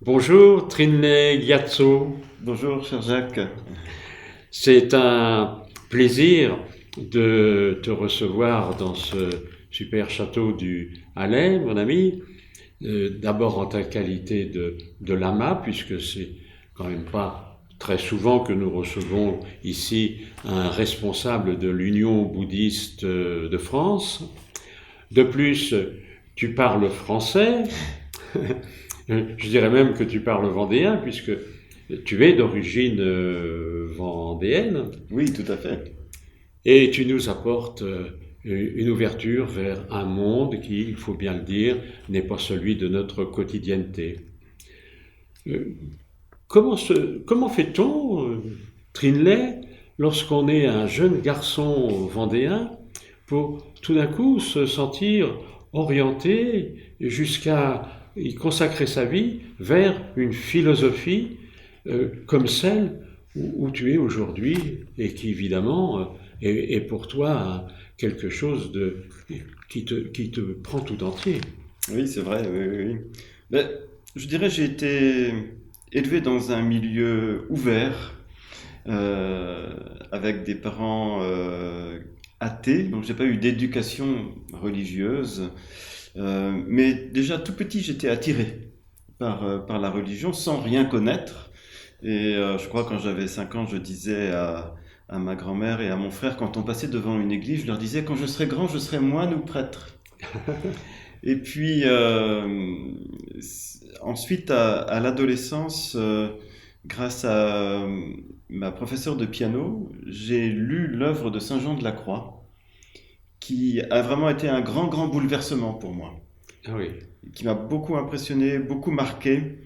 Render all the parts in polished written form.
Bonjour Trinley Gyatso, Bonjour, cher Jacques. c'est un plaisir de te recevoir dans ce super château du Halais, mon ami. D'abord en ta qualité de lama, puisque c'est quand même pas très souvent que nous recevons ici un responsable de l'Union bouddhiste de France. De plus, tu parles français. Je dirais même que tu parles vendéen, puisque tu es d'origine vendéenne, Oui, tout à fait. et tu nous apportes une ouverture vers un monde qui, il faut bien le dire, n'est pas celui de notre quotidienneté. Euh, comment fait-on, Trinley, lorsqu'on est un jeune garçon vendéen, pour tout d'un coup se sentir orienté jusqu'à y consacrer sa vie vers une philosophie comme celle où tu es aujourd'hui et qui évidemment est pour toi quelque chose qui te prend tout entier. Oui, c'est vrai, oui, oui, oui. Ben, je dirais j'ai été élevé dans un milieu ouvert, euh, avec des parents athées, donc j'ai pas eu d'éducation religieuse. Mais déjà tout petit, j'étais attiré par la religion sans rien connaître. Et je crois quand j'avais 5 ans, je disais à ma grand-mère et à mon frère, quand on passait devant une église, je leur disais, quand je serai grand, je serai moine ou prêtre. Et puis ensuite, à l'adolescence, grâce à ma professeure de piano, j'ai lu l'œuvre de Saint Jean de la Croix, qui a vraiment été un grand, grand bouleversement pour moi, Ah oui. qui m'a beaucoup impressionné, beaucoup marqué.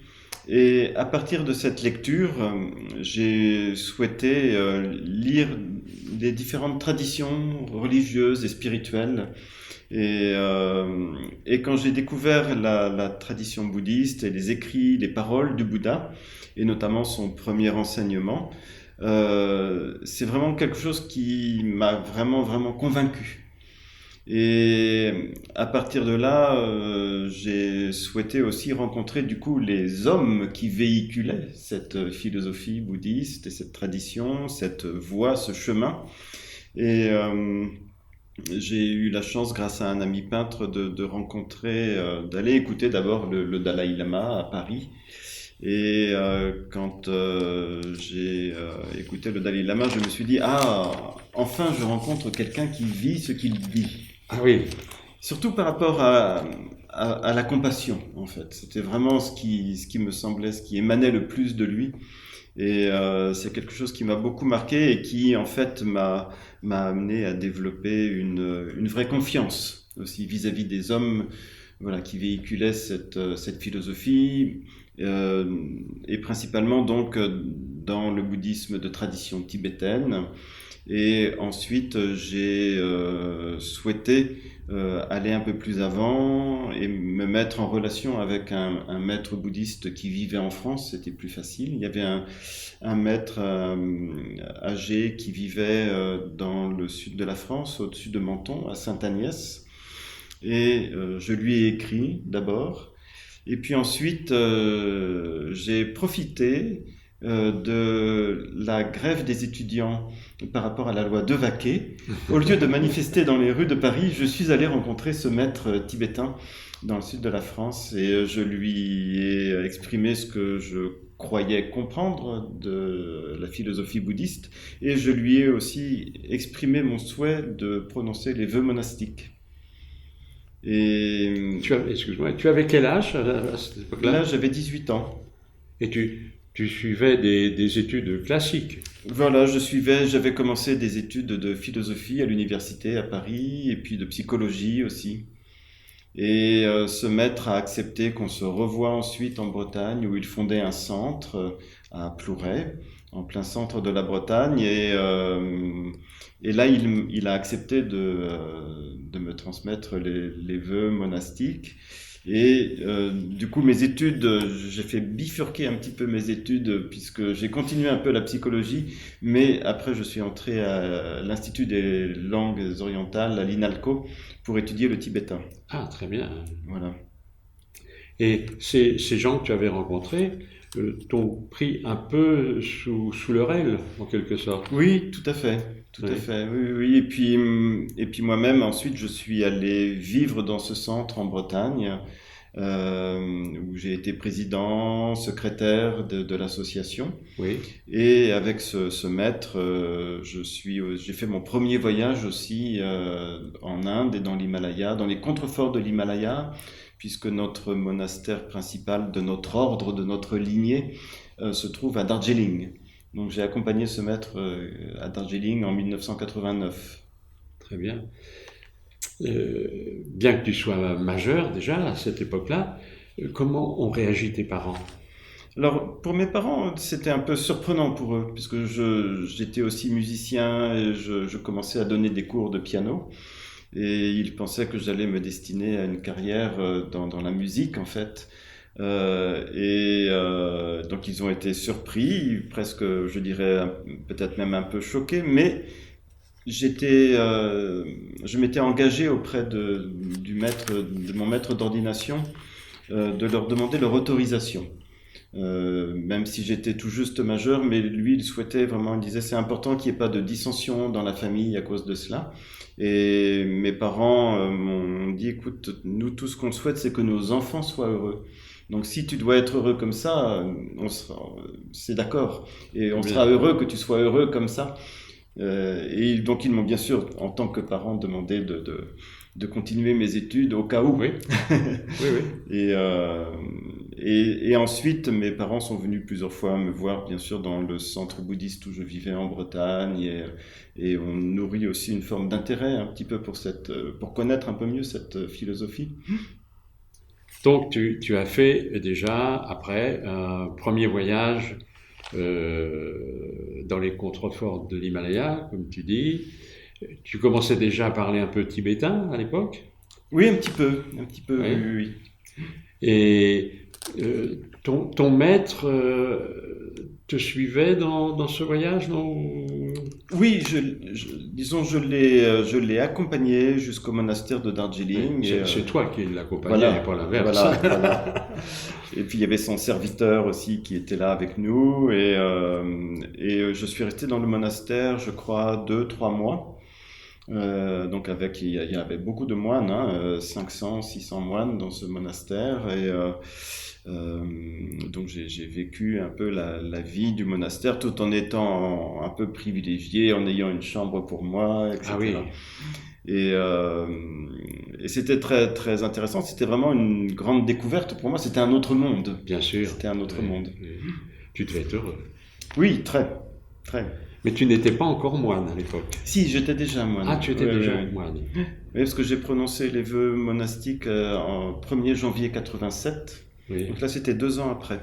Et à partir de cette lecture, j'ai souhaité lire les différentes traditions religieuses et spirituelles. Et, euh, et quand j'ai découvert la tradition bouddhiste et les écrits, les paroles du Bouddha, et notamment son premier enseignement, c'est vraiment quelque chose qui m'a vraiment, vraiment convaincu. Et à partir de là, j'ai souhaité aussi rencontrer du coup les hommes qui véhiculaient cette philosophie bouddhiste et cette tradition, cette voie, ce chemin. Et j'ai eu la chance, grâce à un ami peintre, de rencontrer, d'aller écouter d'abord le Dalai Lama à Paris. Et quand j'ai écouté le Dalai Lama, je me suis dit, ah, enfin je rencontre quelqu'un qui vit ce qu'il vit. Ah oui. Surtout par rapport à la compassion, en fait. C'était vraiment ce qui me semblait, ce qui émanait le plus de lui. Et c'est quelque chose qui m'a beaucoup marqué et qui, en fait, m'a amené à développer une vraie confiance aussi vis-à-vis des hommes, voilà, qui véhiculaient cette philosophie, et principalement donc dans le bouddhisme de tradition tibétaine. Et ensuite, j'ai souhaité aller un peu plus avant et me mettre en relation avec un maître bouddhiste qui vivait en France. C'était plus facile. Il y avait un maître âgé qui vivait dans le sud de la France, au-dessus de Menton, à Sainte-Agnès. Et je lui ai écrit d'abord. Et puis ensuite, j'ai profité de la grève des étudiants par rapport à la loi Devaquet. Au lieu de manifester dans les rues de Paris, je suis allé rencontrer ce maître tibétain dans le sud de la France et je lui ai exprimé ce que je croyais comprendre de la philosophie bouddhiste et je lui ai aussi exprimé mon souhait de prononcer les vœux monastiques. Et Excuse-moi, tu avais quel âge à cette là, époque-là? j'avais 18 ans. Et tu suivais des études classiques. Voilà, j'avais commencé des études de philosophie à l'université à Paris et puis de psychologie aussi. Et ce maître a accepté qu'on se revoie ensuite en Bretagne où il fondait un centre à Plouray, en plein centre de la Bretagne. Et là, il a accepté de me transmettre les vœux monastiques. Et du coup, mes études, j'ai fait bifurquer un petit peu mes études puisque j'ai continué un peu la psychologie, mais après je suis entré à l'Institut des langues orientales, à l'INALCO, pour étudier le tibétain. Ah, très bien. Voilà. Et ces gens que tu avais rencontrés t'ont pris un peu sous leur aile, en quelque sorte. Oui, tout à fait. Tout à Oui, fait, oui, oui. Et puis moi-même, ensuite, je suis allé vivre dans ce centre en Bretagne, où j'ai été président, secrétaire de l'association. oui, Et avec ce maître, j'ai fait mon premier voyage aussi en Inde et dans l'Himalaya, dans les contreforts de l'Himalaya, puisque notre monastère principal de notre ordre, de notre lignée, se trouve à Darjeeling. Donc j'ai accompagné ce maître à Darjeeling en 1989. très bien. Bien que tu sois majeur déjà à cette époque-là, comment ont réagi tes parents? Alors, pour mes parents, c'était un peu surprenant pour eux, puisque j'étais aussi musicien et je commençais à donner des cours de piano. Et ils pensaient que j'allais me destiner à une carrière dans la musique, en fait. Donc, ils ont été surpris, presque, je dirais, peut-être même un peu choqués, mais je m'étais engagé auprès de mon maître d'ordination, de leur demander leur autorisation. Même si j'étais tout juste majeur, mais lui, il souhaitait vraiment, il disait c'est important qu'il n'y ait pas de dissension dans la famille à cause de cela. Et mes parents m'ont dit, écoute, nous, tout ce qu'on souhaite, c'est que nos enfants soient heureux. Donc si tu dois être heureux comme ça, c'est d'accord. Et on sera Bien. heureux que tu sois heureux comme ça. Et donc ils m'ont bien sûr, en tant que parent, demandé de continuer mes études au cas où. Oui, oui, oui. Et ensuite, mes parents sont venus plusieurs fois me voir, bien sûr, dans le centre bouddhiste où je vivais en Bretagne, et on nourrit aussi une forme d'intérêt un petit peu pour connaître un peu mieux cette philosophie. Donc tu as fait déjà après un premier voyage dans les contreforts de l'Himalaya, comme tu dis. Tu commençais déjà à parler un peu tibétain à l'époque? Oui, un petit peu, oui, Oui. oui, oui. Et ton maître te suivait dans ce voyage, non? Oui, disons, je l'ai accompagné jusqu'au monastère de Darjeeling. Oui, c'est toi qui l'accompagnais Voilà, et pas l'inverse. voilà, voilà. Et puis il y avait son serviteur aussi qui était là avec nous. Et je suis resté dans le monastère, je crois, 2, 3 mois. Donc il y avait beaucoup de moines, hein, 500, 600 moines dans ce monastère. Donc j'ai vécu un peu la vie du monastère tout en étant un peu privilégié, en ayant une chambre pour moi, Ah oui, etc. Et, euh, et c'était très, très intéressant. C'était vraiment une grande découverte pour moi. C'était un autre monde. bien sûr. C'était un autre Oui, monde. oui. Tu devais être heureux. Oui, très, très. Mais tu n'étais pas encore moine à l'époque. Si, j'étais déjà moine. Ah, tu étais Oui, oui, déjà oui. moine. Oui, parce que j'ai prononcé les vœux monastiques en 1er janvier 87. Oui. Donc là, c'était 2 ans après.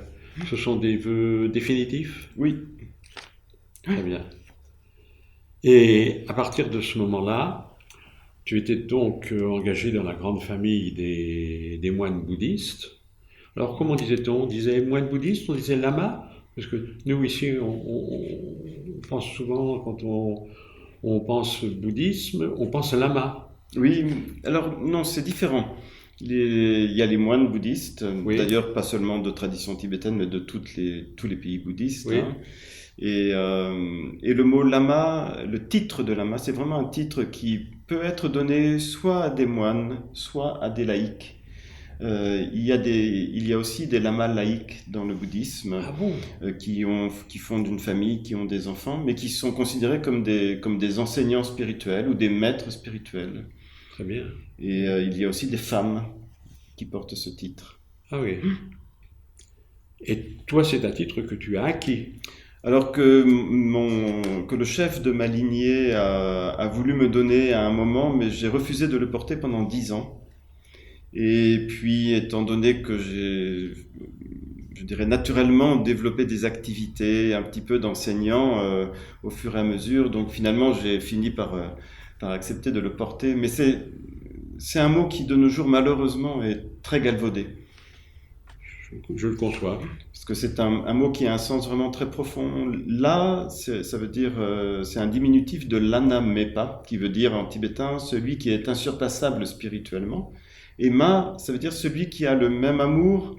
Ce sont des vœux définitifs? Oui, Très bien. Et à partir de ce moment-là, tu étais donc engagé dans la grande famille des moines bouddhistes. Alors, comment disait-on? On disait moine bouddhiste, on disait lama? Parce que nous, ici, on pense souvent, quand on pense bouddhisme, on pense lama. oui. Alors non, c'est différent. Il y a les moines bouddhistes, Oui, d'ailleurs pas seulement de tradition tibétaine, mais de tous les pays bouddhistes, oui. hein. Et le mot lama, le titre de lama, c'est vraiment un titre qui peut être donné soit à des moines, soit à des laïcs. Il y a aussi des lamas laïcs dans le bouddhisme Ah bon? qui fondent une famille, qui ont des enfants, mais qui sont considérés comme des enseignants spirituels ou des maîtres spirituels. Très bien. Et il y a aussi des femmes qui portent ce titre. Ah oui. Et toi, c'est un titre que tu as acquis. Alors que le chef de ma lignée a voulu me donner à un moment, mais j'ai refusé de le porter pendant 10 ans. Et puis, étant donné que je dirais naturellement, développé des activités un petit peu d'enseignant au fur et à mesure, donc finalement, j'ai fini par accepter de le porter. Mais c'est un mot qui, de nos jours, malheureusement, est très galvaudé. Je le conçois. Parce que c'est un mot qui a un sens vraiment très profond. La, ça veut dire, c'est un diminutif de l'anamepa, qui veut dire en tibétain celui qui est insurpassable spirituellement. Et Ma, ça veut dire celui qui a le même amour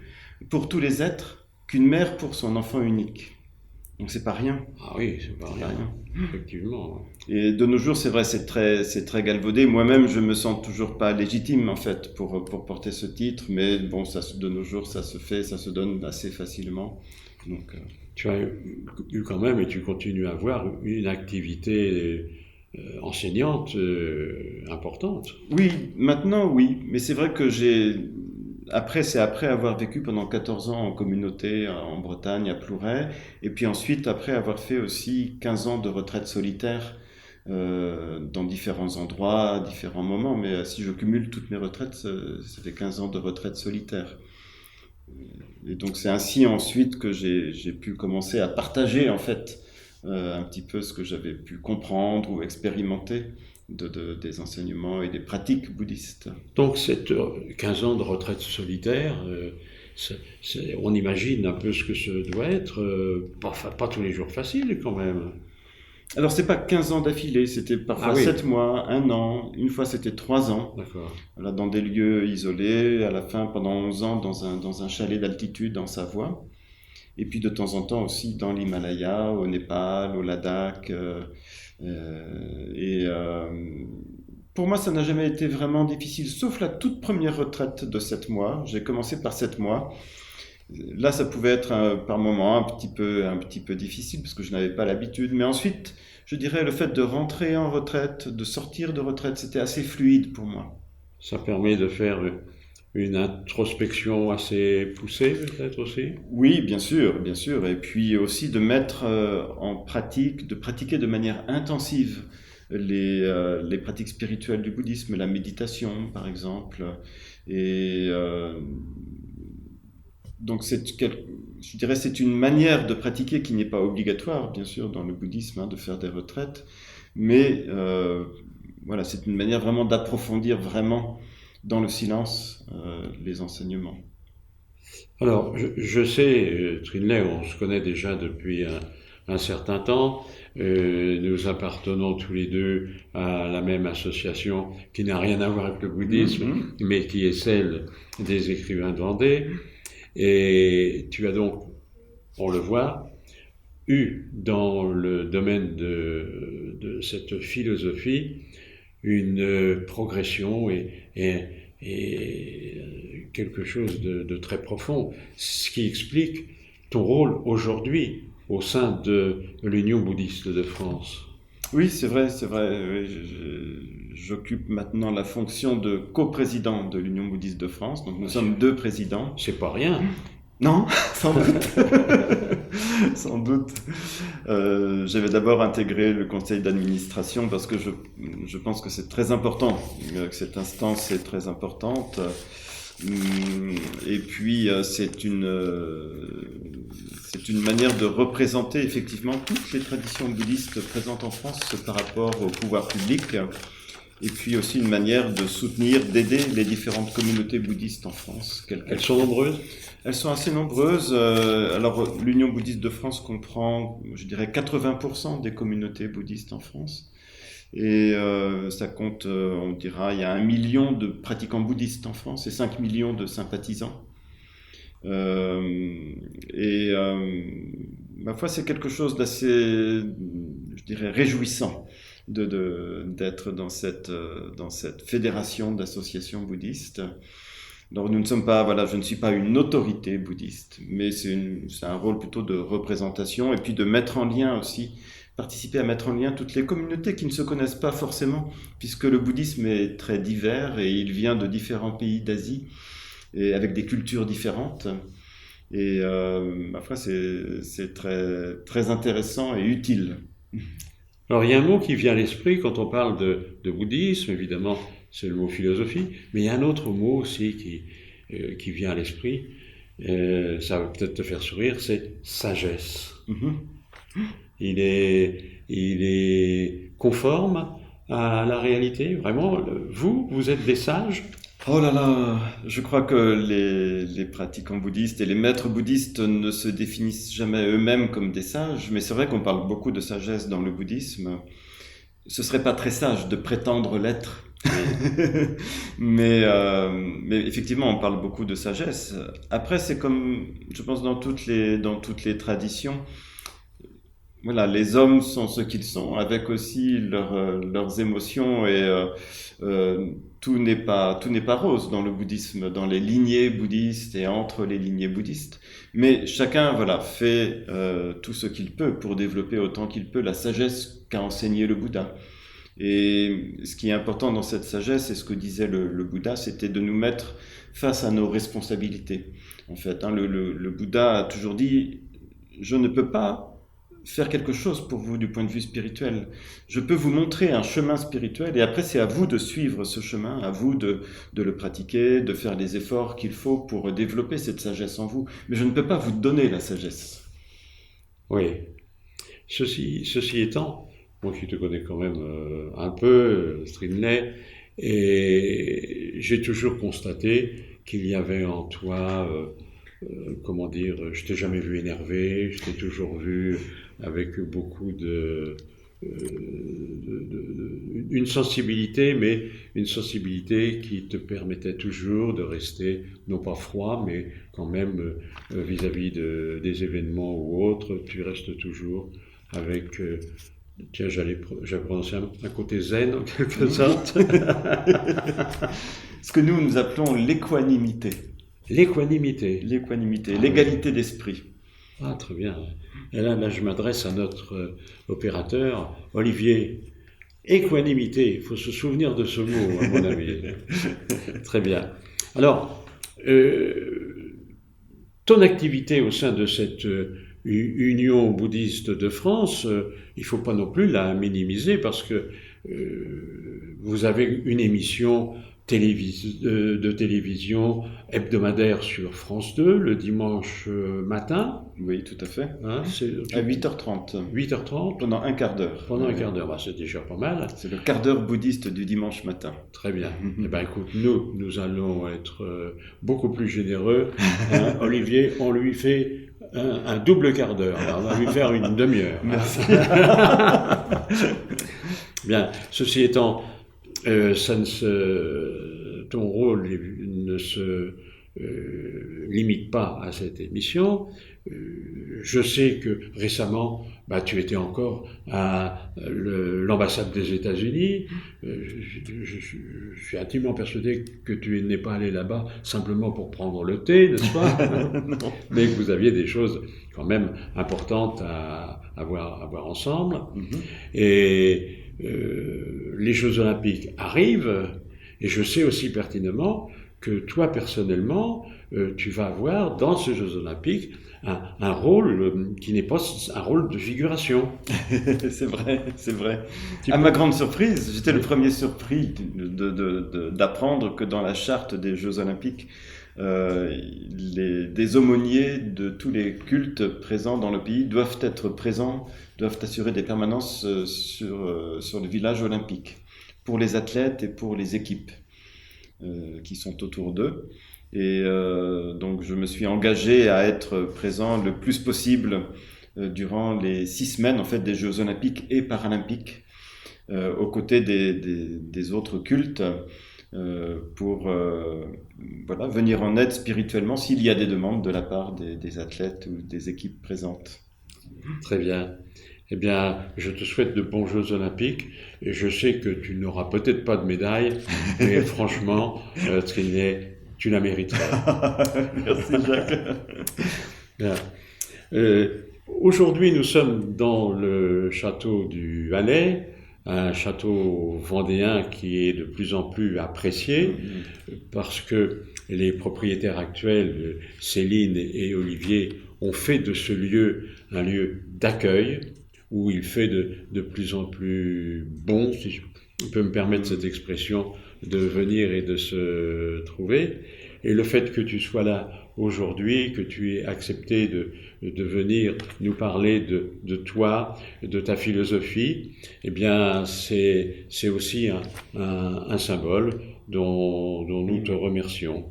pour tous les êtres qu'une mère pour son enfant unique. Donc c'est pas rien. Ah oui, c'est pas rien, effectivement. Et de nos jours, c'est vrai, c'est très galvaudé. Moi-même, je me sens toujours pas légitime en fait pour porter ce titre, mais bon, de nos jours, ça se fait, ça se donne assez facilement. Donc, Tu as eu quand même, et tu continues à avoir une activité enseignante importante. oui, maintenant, oui, mais c'est vrai que c'est après avoir vécu pendant 14 ans en communauté en Bretagne, à Plouray, et puis ensuite, après avoir fait aussi 15 ans de retraite solitaire dans différents endroits, différents moments, mais si je cumule toutes mes retraites, ça fait 15 ans de retraite solitaire. Et donc c'est ainsi ensuite que j'ai pu commencer à partager en fait un petit peu ce que j'avais pu comprendre ou expérimenter des enseignements et des pratiques bouddhistes. Donc, 15 ans de retraite solitaire, on imagine un peu ce que ce doit être, pas tous les jours facile quand même. Alors c'est pas 15 ans d'affilée, c'était parfois 7 mois, 1 an, une fois c'était 3 ans. D'accord. Voilà, dans des lieux isolés, à la fin pendant 11 ans dans un chalet d'altitude en Savoie. Et puis de temps en temps aussi dans l'Himalaya, au Népal, au Ladakh. Pour moi, ça n'a jamais été vraiment difficile, sauf la toute première retraite de 7 mois. J'ai commencé par 7 mois. Là, ça pouvait être par moments un petit peu difficile parce que je n'avais pas l'habitude. Mais ensuite, je dirais le fait de rentrer en retraite, de sortir de retraite, c'était assez fluide pour moi. Ça permet de faire une introspection assez poussée, peut-être aussi? Oui, bien sûr, bien sûr. Et puis aussi de mettre en pratique, de pratiquer de manière intensive les pratiques spirituelles du bouddhisme, la méditation, par exemple. Et donc, je dirais, c'est une manière de pratiquer qui n'est pas obligatoire, bien sûr, dans le bouddhisme, hein, de faire des retraites. Mais voilà, c'est une manière vraiment d'approfondir vraiment dans le silence les enseignements. Alors, je sais, Trinley, on se connaît déjà depuis un certain temps. Nous appartenons tous les deux à la même association qui n'a rien à voir avec le bouddhisme, mais qui est celle des écrivains de Vendée. Et tu as donc, on le voit, eu dans le domaine de cette philosophie une progression et quelque chose de très profond, ce qui explique ton rôle aujourd'hui au sein de l'Union bouddhiste de France. Oui, c'est vrai, c'est vrai. Oui, j'occupe maintenant la fonction de coprésident de l'Union bouddhiste de France. Donc nous sommes 2 présidents. C'est pas rien. Non, sans doute. Sans doute. J'avais d'abord intégré le conseil d'administration parce que je pense que c'est très important, que cette instance est très importante. Et puis c'est une manière de représenter effectivement toutes les traditions bouddhistes présentes en France par rapport au pouvoir public. Et puis aussi une manière de soutenir, d'aider les différentes communautés bouddhistes en France. Elles sont nombreuses? Elles sont assez nombreuses. Alors l'Union bouddhiste de France comprend, je dirais, 80% des communautés bouddhistes en France. Et ça compte, on dira, il y a 1 million de pratiquants bouddhistes en France et 5 millions de sympathisants. Ma foi, c'est quelque chose d'assez, je dirais, réjouissant d'être dans cette fédération d'associations bouddhistes. Alors nous ne sommes pas, voilà, je ne suis pas une autorité bouddhiste, mais c'est un rôle plutôt de représentation et puis de mettre en lien aussi, participer à mettre en lien toutes les communautés qui ne se connaissent pas forcément, puisque le bouddhisme est très divers et il vient de différents pays d'Asie et avec des cultures différentes. Et ma foi, c'est très, très intéressant et utile. Alors il y a un mot qui vient à l'esprit quand on parle de bouddhisme, évidemment, c'est le mot philosophie, mais il y a un autre mot aussi qui vient à l'esprit, ça va peut-être te faire sourire, c'est sagesse. Il est conforme à la réalité, vraiment. Vous êtes des sages? Oh là là, je crois que les pratiquants bouddhistes et les maîtres bouddhistes ne se définissent jamais eux-mêmes comme des sages, mais c'est vrai qu'on parle beaucoup de sagesse dans le bouddhisme. ce serait pas très sage de prétendre l'être. mais effectivement, on parle beaucoup de sagesse. Après, c'est comme, je pense, dans toutes les traditions. Voilà, les hommes sont ce qu'ils sont, avec aussi leurs émotions tout n'est pas rose dans le bouddhisme, dans les lignées bouddhistes et entre les lignées bouddhistes. Mais chacun, voilà, fait tout ce qu'il peut pour développer autant qu'il peut la sagesse qu'a enseigné le Bouddha. Et ce qui est important dans cette sagesse, et ce que disait le Bouddha, c'était de nous mettre face à nos responsabilités. En fait, le Bouddha a toujours dit, je ne peux pas faire quelque chose pour vous du point de vue spirituel. Je peux vous montrer un chemin spirituel et après c'est à vous de suivre ce chemin, à vous de le pratiquer, de faire les efforts qu'il faut pour développer cette sagesse en vous. Mais je ne peux pas vous donner la sagesse. Oui. Ceci étant, moi qui te connais quand même un peu, Strinley, et j'ai toujours constaté qu'il y avait en toi, comment dire, je t'ai jamais vu énervé, je t'ai toujours vu avec beaucoup une sensibilité, mais une sensibilité qui te permettait toujours de rester, non pas froid, mais quand même vis-à-vis des événements ou autres, tu restes toujours avec, tiens, j'allais prononcer un côté zen en quelque sorte. Ce que nous appelons l'équanimité. L'équanimité. L'équanimité, l'égalité d'esprit. Ah, très bien. Et là, je m'adresse à notre opérateur, Olivier. Équanimité, il faut se souvenir de ce mot, à mon avis. Très bien. Alors, ton activité au sein de cette Union bouddhiste de France, il ne faut pas non plus la minimiser parce que vous avez une émission de télévision hebdomadaire sur France 2 le dimanche matin. Oui, tout à fait. Hein, à 8h30. 8h30. Pendant un quart d'heure. Pendant un quart d'heure, bah, c'est déjà pas mal. C'est le quart d'heure bouddhiste du dimanche matin. Très bien. Eh ben, écoute, nous allons être beaucoup plus généreux. Hein, Olivier, on lui fait un double quart d'heure. Alors, on va lui faire une demi-heure. Merci. Bien, ceci étant, ton rôle ne se limite pas à cette émission. Je sais que récemment, tu étais encore à l'ambassade des États-Unis. Je suis intimement persuadé que tu n'es pas allé là-bas simplement pour prendre le thé, n'est-ce pas? Mais que vous aviez des choses quand même importantes à voir ensemble. Et les Jeux Olympiques arrivent, et je sais aussi pertinemment que toi, personnellement, tu vas avoir dans ces Jeux Olympiques un rôle qui n'est pas un rôle de figuration. C'est vrai. À ma grande surprise, j'étais le premier surpris d'apprendre que dans la charte des Jeux Olympiques, des aumôniers de tous les cultes présents dans le pays doivent être présents, doivent assurer des permanences sur le village olympique, pour les athlètes et pour les équipes qui sont autour d'eux. Et donc je me suis engagé à être présent le plus possible durant les 6 semaines en fait, des Jeux Olympiques et Paralympiques, aux côtés des autres cultes, pour venir en aide spirituellement s'il y a des demandes de la part des athlètes ou des équipes présentes. Très bien. Eh bien, je te souhaite de bons Jeux Olympiques et je sais que tu n'auras peut-être pas de médaille, mais franchement, Trinley, tu la mériterais. Merci Jacques. Bien. Aujourd'hui, nous sommes dans le château du Halais, un château vendéen qui est de plus en plus apprécié parce que les propriétaires actuels, Céline et Olivier, ont fait de ce lieu un lieu d'accueil où il fait de plus en plus bon, si je peux me permettre cette expression, de venir et de se trouver. Et le fait que tu sois là aujourd'hui, que tu aies accepté de venir nous parler de toi, de ta philosophie, eh bien, c'est aussi un symbole dont nous te remercions.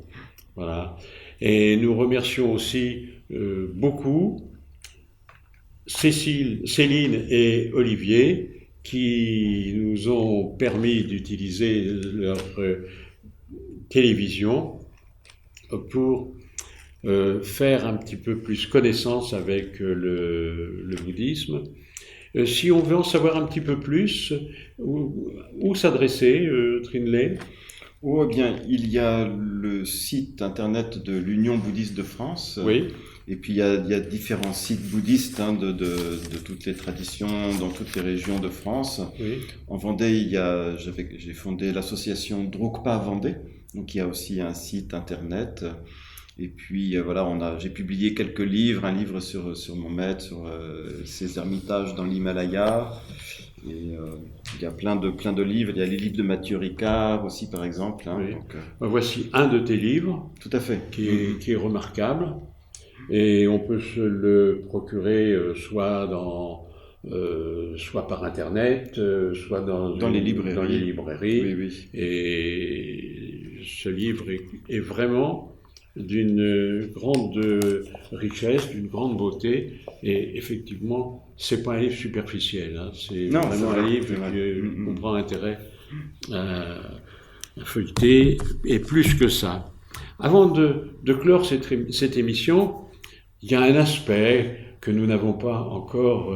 Voilà. Et nous remercions aussi beaucoup Céline et Olivier qui nous ont permis d'utiliser leur télévision pour faire un petit peu plus connaissance avec le bouddhisme. Si on veut en savoir un petit peu plus, où s'adresser, Trinley? Oh, eh bien, il y a le site internet de l'Union bouddhiste de France. Oui. Et puis, il y a différents sites bouddhistes de toutes les traditions, dans toutes les régions de France. Oui. En Vendée, j'ai fondé l'association Drukpa Vendée. Donc, il y a aussi un site internet. Et puis, voilà, j'ai publié quelques livres. Un livre sur mon maître, sur ses ermitages dans l'Himalaya. Et il y a plein de livres. Il y a les livres de Mathieu Ricard aussi, par exemple. Hein, Oui. donc, Voici un de tes livres. tout à fait. Qui est remarquable. Et on peut se le procurer soit par Internet, soit dans les librairies. Oui, oui. Et ce livre est vraiment d'une grande richesse, d'une grande beauté. Et effectivement, c'est pas un livre superficiel. Hein. C'est vraiment un livre qu'on prend intérêt à feuilleter, et plus que ça. Avant de clore cette émission, il y a un aspect que nous n'avons pas encore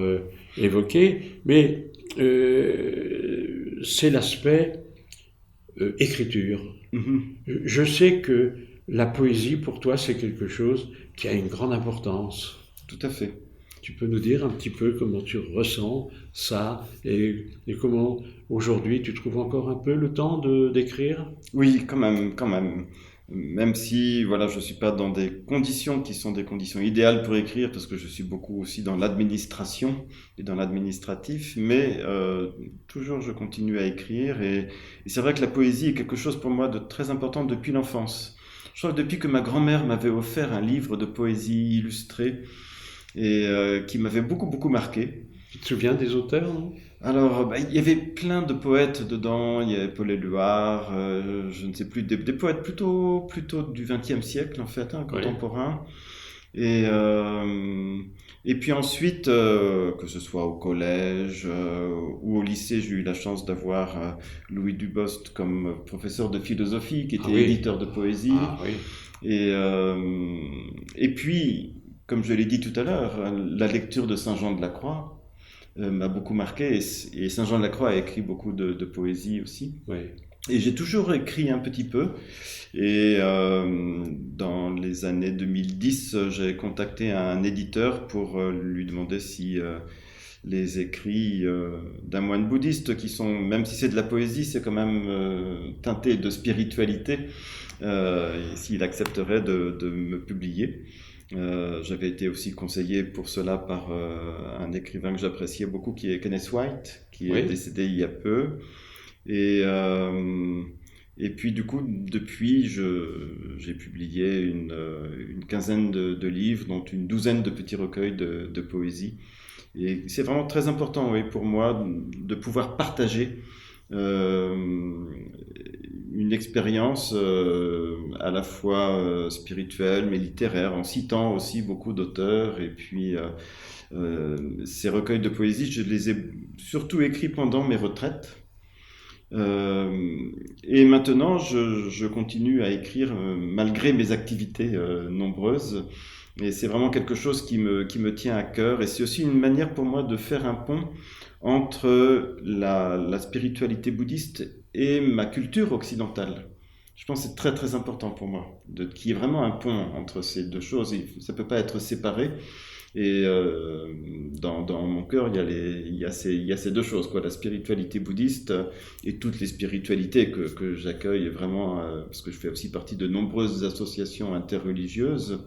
évoqué, mais c'est l'aspect écriture. Je sais que la poésie, pour toi, c'est quelque chose qui a une grande importance. Tout à fait. Tu peux nous dire un petit peu comment tu ressens ça et comment aujourd'hui tu trouves encore un peu le temps d'écrire? Oui, quand même. Même si, voilà, je suis pas dans des conditions qui sont des conditions idéales pour écrire, parce que je suis beaucoup aussi dans l'administration et dans l'administratif, mais toujours je continue à écrire, et c'est vrai que la poésie est quelque chose pour moi de très important depuis l'enfance. Je crois que depuis que ma grand-mère m'avait offert un livre de poésie illustré, et qui m'avait beaucoup marqué. Tu te souviens des auteurs, non? Alors, il y avait plein de poètes dedans. Il y avait Paul Éluard, je ne sais plus, des poètes plutôt du XXe siècle, en fait, hein, contemporains. Oui. Et puis ensuite, que ce soit au collège ou au lycée, j'ai eu la chance d'avoir Louis Dubost comme professeur de philosophie, qui était éditeur de poésie. Ah, oui. Et puis, comme je l'ai dit tout à l'heure, la lecture de Saint Jean de la Croix m'a beaucoup marqué, et Saint Jean de la Croix a écrit beaucoup de poésie aussi. Oui. Et j'ai toujours écrit un petit peu, et dans les années 2010, j'ai contacté un éditeur pour lui demander si les écrits d'un moine bouddhiste, qui sont, même si c'est de la poésie, c'est quand même teinté de spiritualité, s'il accepterait de me publier. J'avais été aussi conseillé pour cela par un écrivain que j'appréciais beaucoup, qui est Kenneth White, qui est décédé il y a peu. Et puis du coup, depuis, j'ai publié une quinzaine de livres, dont une douzaine de petits recueils de poésie. Et c'est vraiment très important, oui, pour moi, de pouvoir partager une expérience à la fois spirituelle mais littéraire, en citant aussi beaucoup d'auteurs. Et puis ces recueils de poésie, je les ai surtout écrits pendant mes retraites, et maintenant je continue à écrire malgré mes activités nombreuses, et c'est vraiment quelque chose qui me tient à cœur, et c'est aussi une manière pour moi de faire un pont entre la spiritualité bouddhiste et ma culture occidentale. Je pense que c'est très très important pour moi, qu'il y ait vraiment un pont entre ces deux choses. Ça ne peut pas être séparé. Et dans mon cœur, il y a ces deux choses, quoi, la spiritualité bouddhiste et toutes les spiritualités que j'accueille vraiment, parce que je fais aussi partie de nombreuses associations interreligieuses.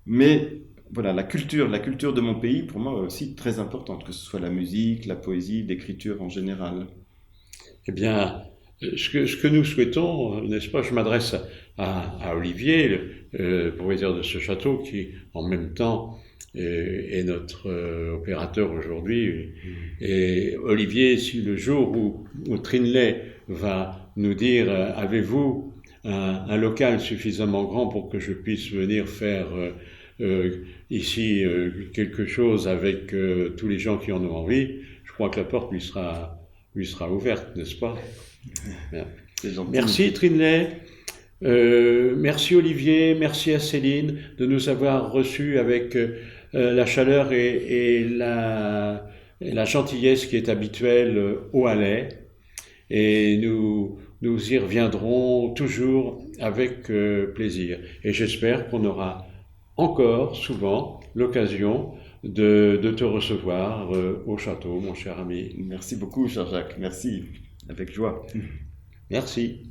Mais voilà, la culture de mon pays, pour moi, est aussi très importante, que ce soit la musique, la poésie, l'écriture en général. Eh bien, ce que nous souhaitons, n'est-ce pas, je m'adresse à Olivier, le propriétaire de ce château, qui en même temps est notre opérateur aujourd'hui. Et Olivier, si le jour où Trinley va nous dire avez-vous un local suffisamment grand pour que je puisse venir faire ici quelque chose avec tous les gens qui en ont envie, je crois que la porte lui sera ouverte, n'est-ce pas? Bien. C'est gentil. Merci Trinley. Merci Olivier, merci à Céline de nous avoir reçus avec la chaleur et la gentillesse qui est habituelle au Halais. Et nous y reviendrons toujours avec plaisir. Et j'espère qu'on aura encore souvent l'occasion de te recevoir au château, mon cher ami. Merci beaucoup, cher Jacques. Merci, avec joie. Merci.